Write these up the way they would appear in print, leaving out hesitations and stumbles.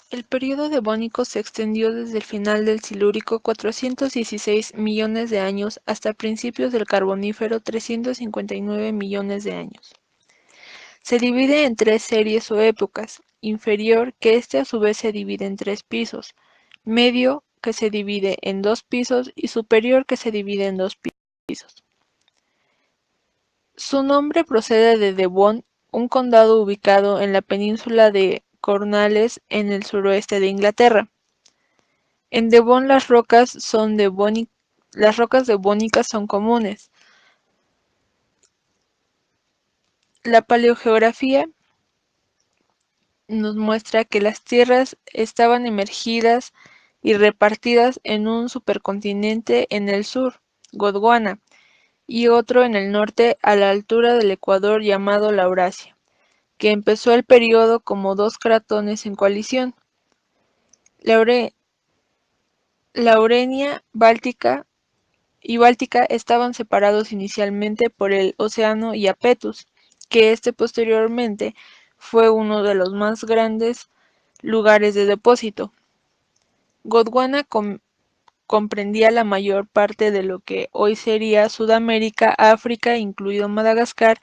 El período devónico se extendió desde el final del Silúrico 416 millones de años hasta principios del Carbonífero 359 millones de años. Se divide en tres series o épocas: inferior, que a su vez se divide en tres pisos; medio, que se divide en dos pisos; y superior, que se divide en dos pisos. Su nombre procede de Devon, un condado ubicado en la península de Cornwall en el suroeste de Inglaterra. En Devon las rocas devónicas son comunes. La paleogeografía nos muestra que las tierras estaban emergidas y repartidas en un supercontinente en el sur, Gondwana, y otro en el norte a la altura del Ecuador llamado Laurasia, que empezó el período como dos cratones en coalición. Laurenia y Báltica estaban separados inicialmente por el océano Iapetus, que posteriormente fue uno de los más grandes lugares de depósito. Gondwana comprendía la mayor parte de lo que hoy sería Sudamérica, África, incluido Madagascar,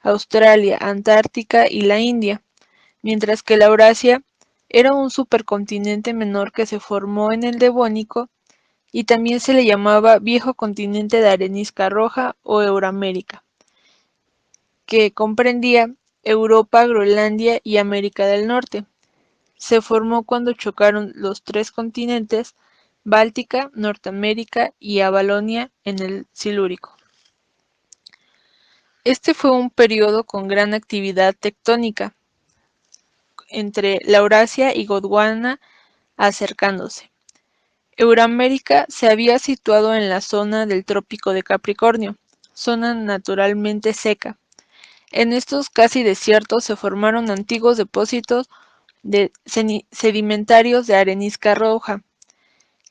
Australia, Antártica y la India, mientras que Laurasia era un supercontinente menor que se formó en el Devónico, y también se le llamaba Viejo Continente de Arenisca Roja o Euramérica, que comprendía Europa, Groenlandia y América del Norte. Se formó cuando chocaron los tres continentes, Báltica, Norteamérica y Avalonia en el Silúrico. Este fue un período con gran actividad tectónica entre Laurasia y Gondwana acercándose. Euramérica se había situado en la zona del Trópico de Capricornio, zona naturalmente seca. En estos casi desiertos se formaron antiguos depósitos sedimentarios de arenisca roja,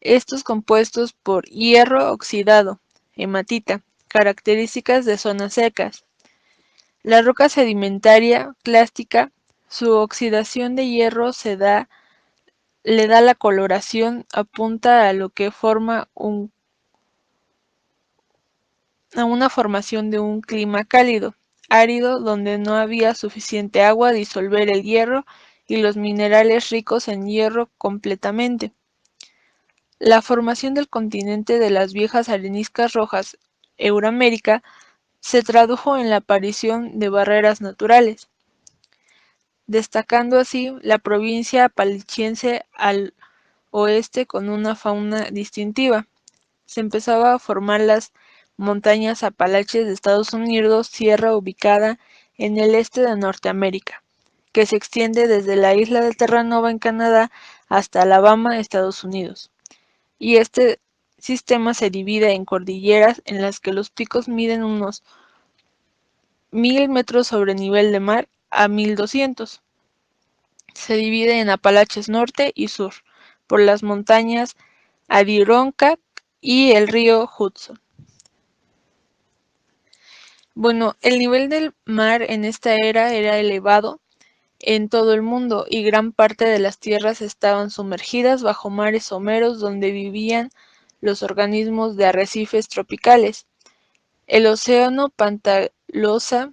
estos compuestos por hierro oxidado, hematita, características de zonas secas. La roca sedimentaria clástica, su oxidación de hierro le da la coloración, apunta a lo que forma a una formación de un clima cálido, árido, donde no había suficiente agua a disolver el hierro y los minerales ricos en hierro completamente. La formación del continente de las viejas areniscas rojas, Euramérica, se tradujo en la aparición de barreras naturales, destacando así la provincia apalachiense al oeste con una fauna distintiva. Se empezaba a formar las montañas Apalaches de Estados Unidos, sierra ubicada en el este de Norteamérica, que se extiende desde la isla de Terranova en Canadá hasta Alabama, Estados Unidos. Y este sistema se divide en cordilleras en las que los picos miden unos 1000 metros sobre nivel de mar a 1200. Se divide en Apalaches norte y sur, por las montañas Adirondack y el río Hudson. Bueno, el nivel del mar en esta era elevado en todo el mundo y gran parte de las tierras estaban sumergidas bajo mares someros donde vivían los organismos de arrecifes tropicales. El océano Pantalosa,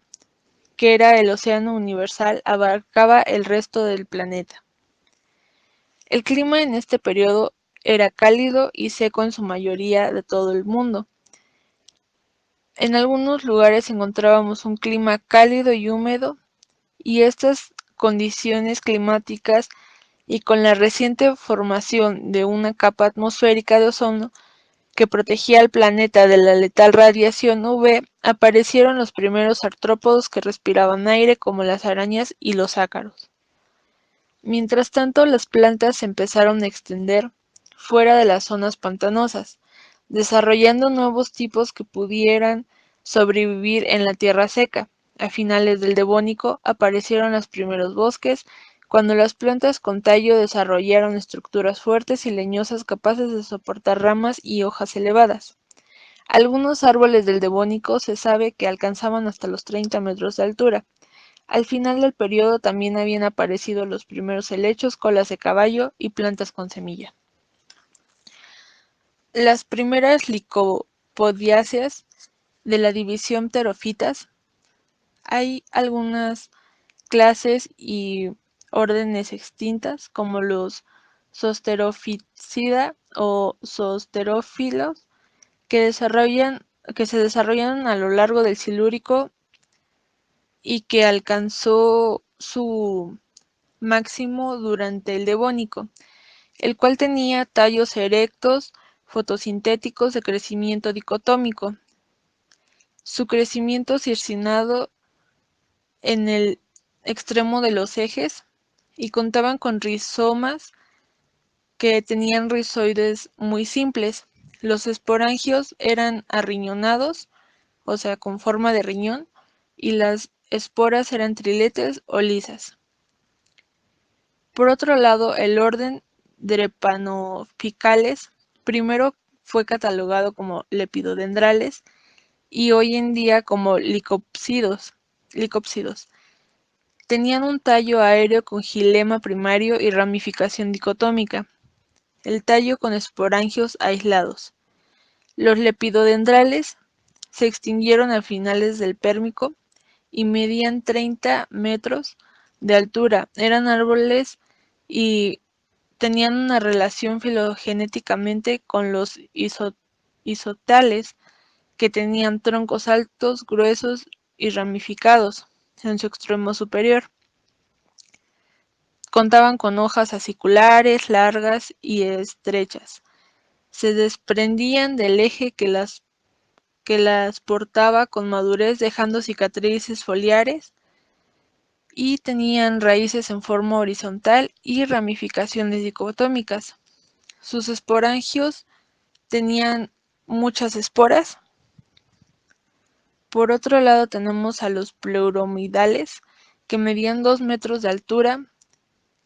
que era el océano universal, abarcaba el resto del planeta. El clima en este periodo era cálido y seco en su mayoría de todo el mundo. En algunos lugares encontrábamos un clima cálido y húmedo, y estas condiciones climáticas y con la reciente formación de una capa atmosférica de ozono que protegía al planeta de la letal radiación UV, aparecieron los primeros artrópodos que respiraban aire como las arañas y los ácaros. Mientras tanto, las plantas se empezaron a extender fuera de las zonas pantanosas, desarrollando nuevos tipos que pudieran sobrevivir en la tierra seca. A finales del Devónico aparecieron los primeros bosques, cuando las plantas con tallo desarrollaron estructuras fuertes y leñosas capaces de soportar ramas y hojas elevadas. Algunos árboles del Devónico se sabe que alcanzaban hasta los 30 metros de altura. Al final del periodo también habían aparecido los primeros helechos, colas de caballo y plantas con semilla. Las primeras licopodiáceas de la división Pterophytas. Hay algunas clases y órdenes extintas como los Zosterophysidae o Zosterófilos que se desarrollaron a lo largo del Silúrico y que alcanzó su máximo durante el Devónico, el cual tenía tallos erectos, fotosintéticos de crecimiento dicotómico. Su crecimiento circinado en el extremo de los ejes y contaban con rizomas que tenían rizoides muy simples. Los esporangios eran arriñonados, o sea, con forma de riñón, y las esporas eran triletes o lisas. Por otro lado, el orden Drepanophicales primero fue catalogado como lepidodendrales y hoy en día como licopsidos. Tenían un tallo aéreo con xilema primario y ramificación dicotómica, el tallo con esporangios aislados. Los lepidodendrales se extinguieron a finales del Pérmico y medían 30 metros de altura. Eran árboles y tenían una relación filogenéticamente con los isotales, que tenían troncos altos, gruesos y ramificados en su extremo superior. Contaban con hojas aciculares, largas y estrechas. Se desprendían del eje que las portaba con madurez, dejando cicatrices foliares, y tenían raíces en forma horizontal y ramificaciones dicotómicas. Sus esporangios tenían muchas esporas. Por otro lado tenemos a los pleuromidales, que medían 2 metros de altura,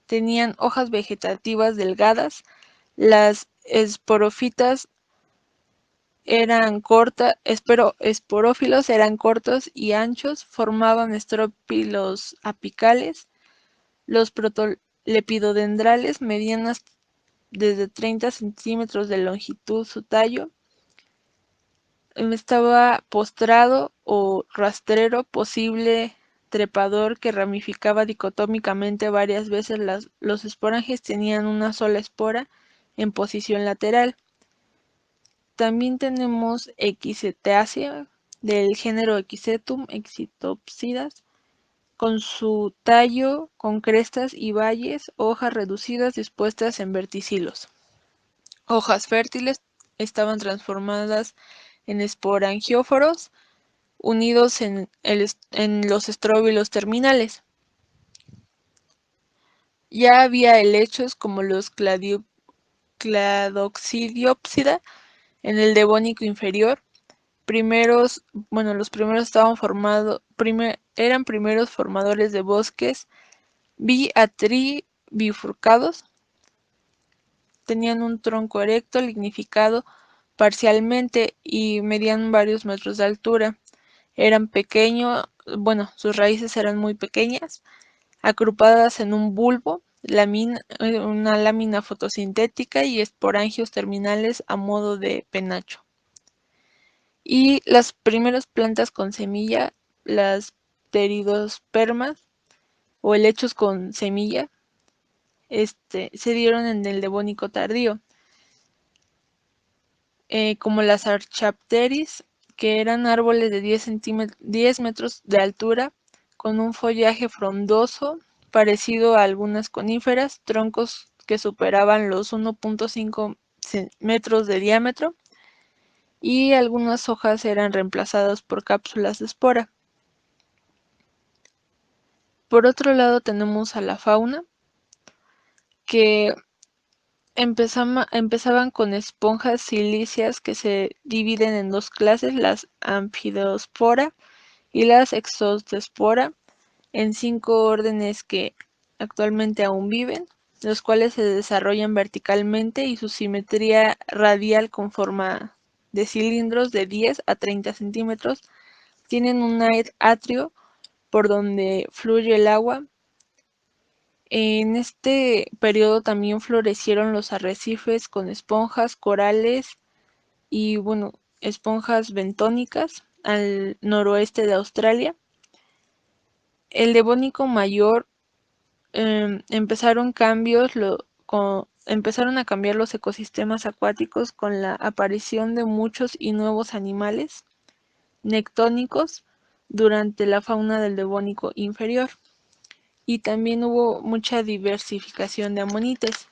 tenían hojas vegetativas delgadas, las esporófilos eran cortos y anchos, formaban estrópilos apicales. Los protolepidodendrales medían desde 30 centímetros de longitud su tallo. Estaba postrado o rastrero, posible trepador que ramificaba dicotómicamente varias veces. Los esporangios tenían una sola espora en posición lateral. También tenemos Equisetácea del género Equisetum, Exitopsidas, con su tallo con crestas y valles, hojas reducidas dispuestas en verticilos. Hojas fértiles estaban transformadas en esporangióforos unidos en los estróbilos terminales. Ya había helechos como los Cladoxidiopsida en el Devónico inferior. Los primeros eran primeros formadores de bosques bifurcados. Tenían un tronco erecto, lignificado parcialmente y medían varios metros de altura. Eran sus raíces eran muy pequeñas, agrupadas en un bulbo, una lámina fotosintética y esporangios terminales a modo de penacho. Y las primeras plantas con semilla, las pteridospermas o helechos con semilla, se dieron en el Devónico tardío, como las Archaepteris, que eran árboles de 10 metros de altura, con un follaje frondoso, parecido a algunas coníferas, troncos que superaban los 1.5 metros de diámetro, y algunas hojas eran reemplazadas por cápsulas de espora. Por otro lado tenemos a la fauna, que empezaban con esponjas silíceas que se dividen en dos clases, las Amphidospora y las Exospora, en 5 órdenes que actualmente aún viven, los cuales se desarrollan verticalmente y su simetría radial con forma de cilindros de 10 a 30 centímetros. Tienen un atrio por donde fluye el agua. En este periodo también florecieron los arrecifes con esponjas, corales y, bueno, esponjas bentónicas al noroeste de Australia. El Devónico Mayor empezaron a cambiar los ecosistemas acuáticos con la aparición de muchos y nuevos animales nectónicos durante la fauna del Devónico inferior, y también hubo mucha diversificación de amonites.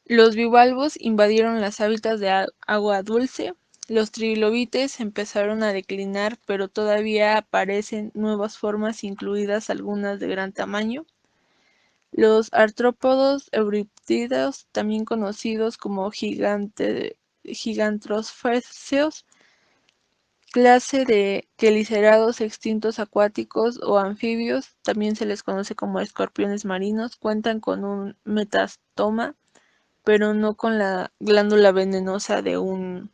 Los bivalvos invadieron las hábitats de agua dulce, los trilobites empezaron a declinar, pero todavía aparecen nuevas formas, incluidas algunas de gran tamaño. Los artrópodos euríptidos, también conocidos como gigantosphéseos, clase de quelicerados extintos acuáticos o anfibios, también se les conoce como escorpiones marinos, cuentan con un metastoma, pero no con la glándula venenosa de un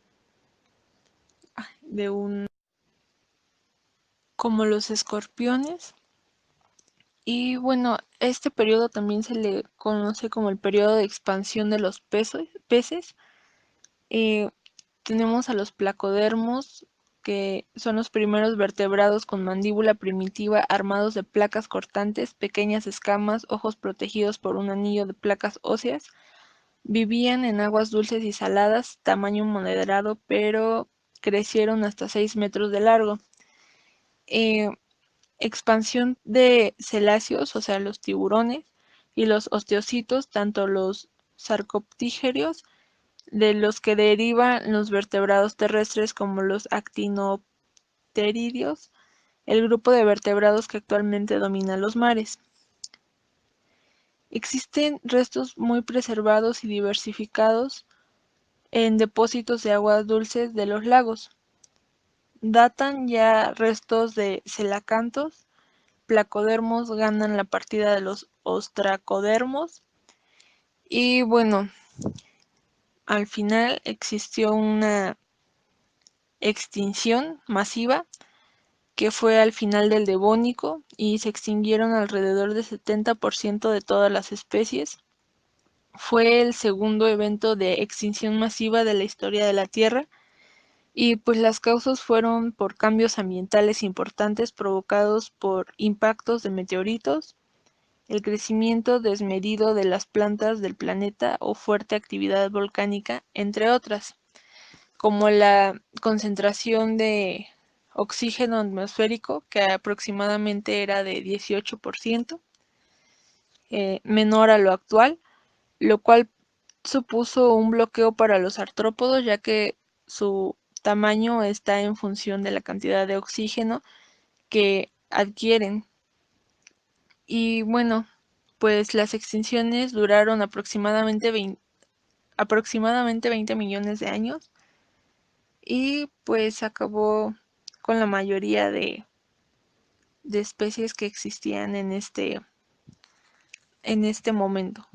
como los escorpiones. Y, bueno, este periodo también se le conoce como el periodo de expansión de los peces. Eh, Tenemos a los placodermos, que son los primeros vertebrados con mandíbula primitiva armados de placas cortantes, pequeñas escamas, ojos protegidos por un anillo de placas óseas. Vivían en aguas dulces y saladas, tamaño moderado, pero crecieron hasta 6 metros de largo. Eh, Expansión de celáceos, o sea, los tiburones, y los osteocitos, tanto los sarcoptígeros, de los que derivan los vertebrados terrestres, como los actinopteridios, el grupo de vertebrados que actualmente domina los mares. Existen restos muy preservados y diversificados en depósitos de aguas dulces de los lagos. Datan ya restos de celacantos, placodermos ganan la partida de los ostracodermos, y, bueno, al final existió una extinción masiva que fue al final del Devónico, y se extinguieron alrededor del 70% de todas las especies. Fue el segundo evento de extinción masiva de la historia de la Tierra, y pues las causas fueron por cambios ambientales importantes provocados por impactos de meteoritos, el crecimiento desmedido de las plantas del planeta o fuerte actividad volcánica, entre otras, como la concentración de oxígeno atmosférico, que aproximadamente era de 18%, menor a lo actual, lo cual supuso un bloqueo para los artrópodos, ya que su tamaño está en función de la cantidad de oxígeno que adquieren. Y, bueno, pues las extinciones duraron aproximadamente 20 millones de años, y pues acabó con la mayoría de especies que existían en este momento.